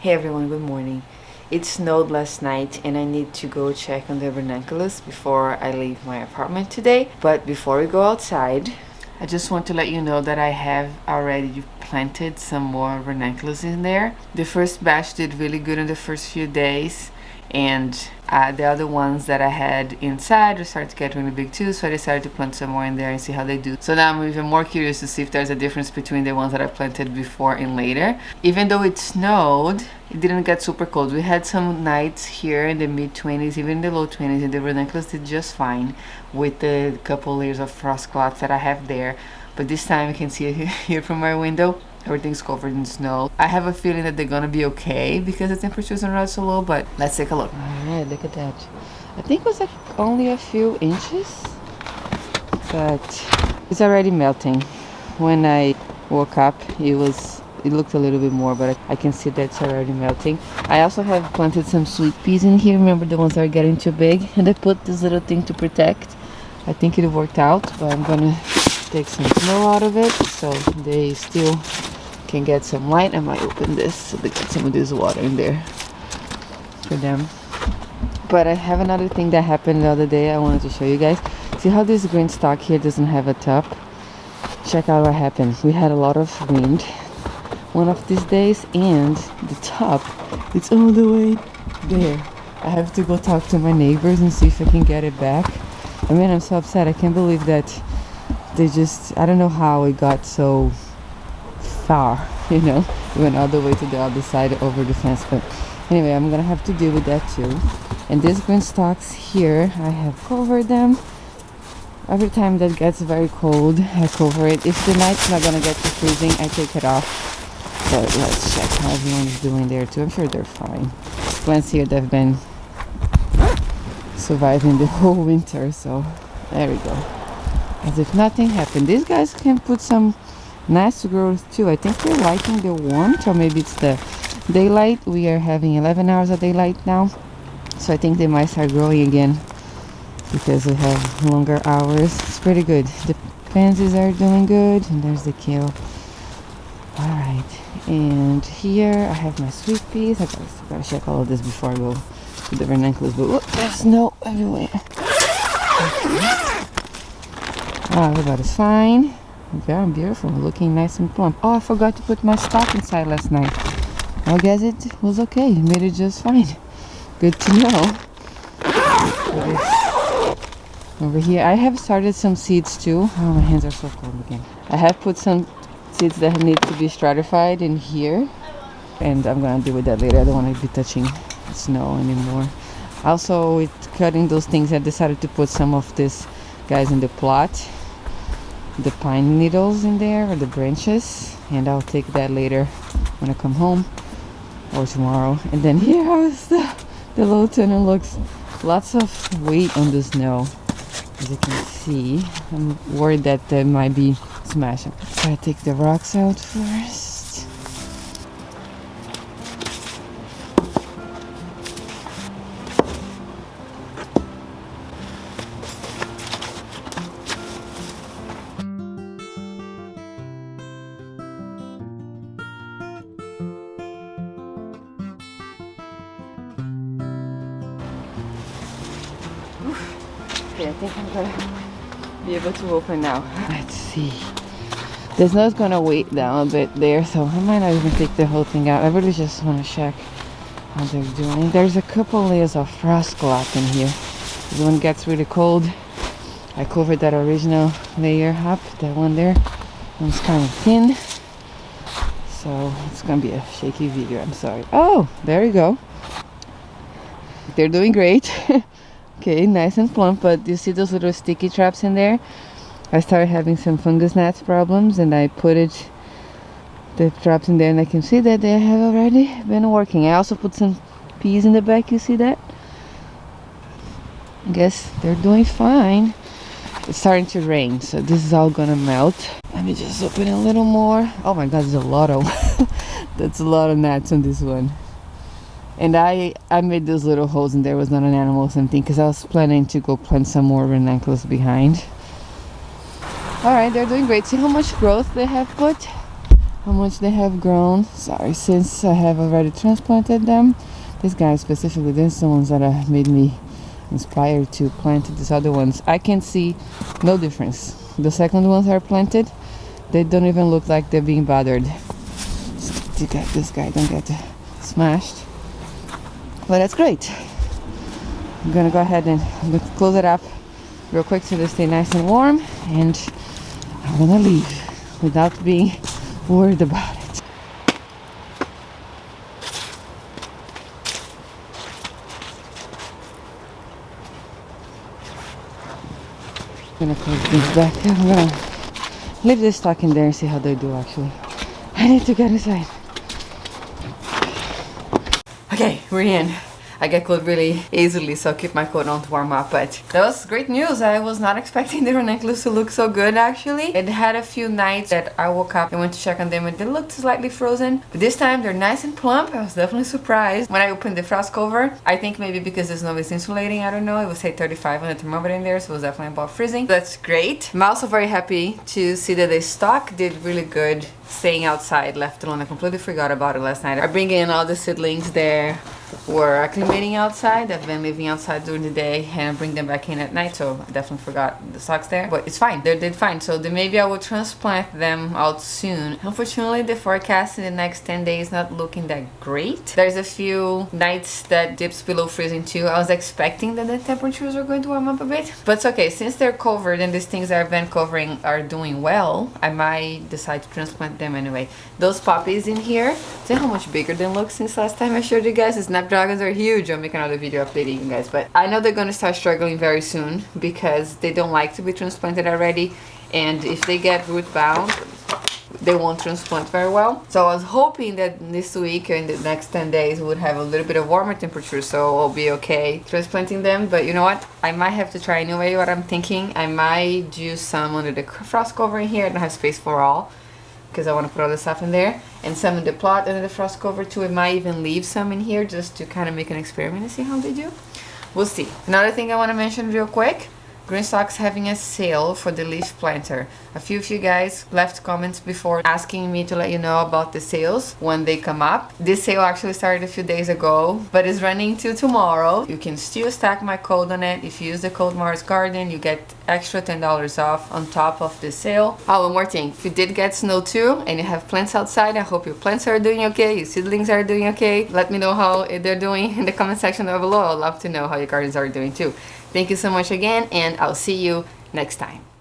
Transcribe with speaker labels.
Speaker 1: Hey everyone, good morning. It snowed last night and I need to go check on the Ranunculus before I leave my apartment today. But before we go outside, I just want to let you know that I have already planted some more Ranunculus in there. The first batch did really good in the first few days, and the other ones that I had inside are starting to get really big too, so I decided to plant some more in there and see how they do. So now I'm even more curious to see if there's a difference between the ones that I planted before and later. Even though it snowed, it didn't get super cold. We had some nights here in the mid-20s, even in the low 20s, and the Ranunculus did just fine with the couple layers of frost cloths that I have there. But this time you can see it here from my window. Everything's covered in snow. I have a feeling that they're gonna be okay because the temperatures are not so low, but let's take a look. Alright, look at that. I think it was like only a few inches, but it's already melting. When I woke up, it looked a little bit more, but I can see that it's already melting. I also have planted some sweet peas in here. Remember the ones that are getting too big? And I put this little thing to protect. I think it worked out, but I'm gonna take some snow out of it so they still can get some light. I might open this so they get some of this water in there for them. But I have another thing that happened the other day I wanted to show you guys. See how this green stalk here doesn't have a top? Check out what happened. We had a lot of wind one of these days, and the top, it's all the way there. I have to go talk to my neighbors and see if I can get it back. I mean, I'm so upset. I can't believe that they just, I don't know how it got so far, you know, it went all the way to the other side over the fence. But anyway, I'm gonna have to deal with that too. And these green stalks here, I have covered them. Every time that gets very cold, I cover it. If the night's not gonna get to freezing, I take it off. But let's check how everyone is doing there too. I'm sure they're fine. Plants here, they've been surviving the whole winter, so there we go. As if nothing happened. These guys can put some nice growth too. I think they're liking the warmth, or maybe it's the daylight. We are having 11 hours of daylight now, so I think they might start growing again because we have longer hours. It's pretty good. The pansies are doing good, and there's the kale. All right, and here I have my sweet peas. I gotta check all of this before I go to the Ranunculus. But look, there's snow everywhere. Everybody's fine. Very beautiful, looking nice and plump. Oh, I forgot to put my stock inside last night. I guess it was okay. It made it just fine. Good to know. Over here, I have started some seeds too. Oh, my hands are so cold again. I have put some seeds that need to be stratified in here, and I'm gonna deal with that later. I don't want to be touching snow anymore. Also, with cutting those things, I decided to put some of this guys in the plot, the pine needles in there, or the branches, and I'll take that later when I come home or tomorrow. And then here how's the low tunnel looks. Lots of weight on the snow, as you can see. I'm worried that they might be smashing. Try to take the rocks out first. Okay, I think I'm gonna be able to open now. Let's see. The snow's gonna weight down a bit there, so I might not even take the whole thing out. I really just want to check how they're doing. There's a couple layers of frost cloth in here. When it gets really cold, I covered that original layer up, that one there. One's kind of thin, so it's gonna be a shaky video. I'm sorry. Oh, there you go. They're doing great. Okay, nice and plump, but you see those little sticky traps in there? I started having some fungus gnats problems, and I put the traps in there, and I can see that they have already been working. I also put some peas in the back, you see that? I guess they're doing fine. It's starting to rain, so this is all gonna melt. Let me just open a little more. Oh my god, there's a lot of that's a lot of gnats on this one. And I made those little holes and there was not an animal or something, because I was planning to go plant some more Ranunculus behind. Alright, they're doing great. See how much growth they have put? how much they have grown. Sorry, since I have already transplanted them. This guy specifically, these are the ones that made me inspired to plant these other ones. I can see no difference. The second ones are planted, they don't even look like they're being bothered. To get this guy don't get smashed, but that's great. I'm gonna go ahead and close it up real quick so they stay nice and warm, and I'm gonna leave without being worried about it. I'm gonna close this back. I'm gonna leave this stock in there and see how they do. Actually, I need to get inside. Okay, we're in. I get cold really easily, so I'll keep my coat on to warm up, but that was great news. I was not expecting the Ranunculus to look so good, actually. It had a few nights that I woke up and went to check on them and they looked slightly frozen, but this time they're nice and plump. I was definitely surprised when I opened the frost cover. I think maybe because the snow is insulating, I don't know. It was say 35 on the thermometer in there, so it was definitely above freezing. That's great. I'm also very happy to see that the stock did really good staying outside, left alone. I completely forgot about it last night. I bring in all the seedlings there were acclimating outside. I've been living outside during the day and I bring them back in at night, so I definitely forgot the socks there, but it's fine. They did fine, so then maybe I will transplant them out soon. Unfortunately, the forecast in the next 10 days not looking that great. There's a few nights that dips below freezing too. I was expecting that the temperatures are going to warm up a bit, but it's okay. Since they're covered and these things I've been covering are doing well, I might decide to transplant them anyway. Those poppies in here, see how much bigger they look since last time I showed you guys. The snapdragons are huge. I'll make another video updating you guys, but I know they're going to start struggling very soon because they don't like to be transplanted already, and if they get root bound they won't transplant very well. So I was hoping that this week or in the next 10 days we would have a little bit of warmer temperature, so I'll be okay transplanting them. But you know what, I might have to try anyway. What I'm thinking, I might do some under the frost cover in here. I don't have space for all because I want to put all the stuff in there, and some in the plot under the frost cover too. I might even leave some in here just to kind of make an experiment and see how they do. We'll see. Another thing I want to mention real quick, Greenstock's having a sale for the leaf planter. A few of you guys left comments before asking me to let you know about the sales when they come up. This sale actually started a few days ago, but is running till tomorrow. You can still stack my code on it. If you use the code Mars Garden, you get extra $10 off on top of the sale. Oh, one more thing. If you did get snow too and you have plants outside, I hope your plants are doing okay, your seedlings are doing okay. Let me know how they're doing in the comment section down below. I'd love to know how your gardens are doing too. Thank you so much again, and I'll see you next time.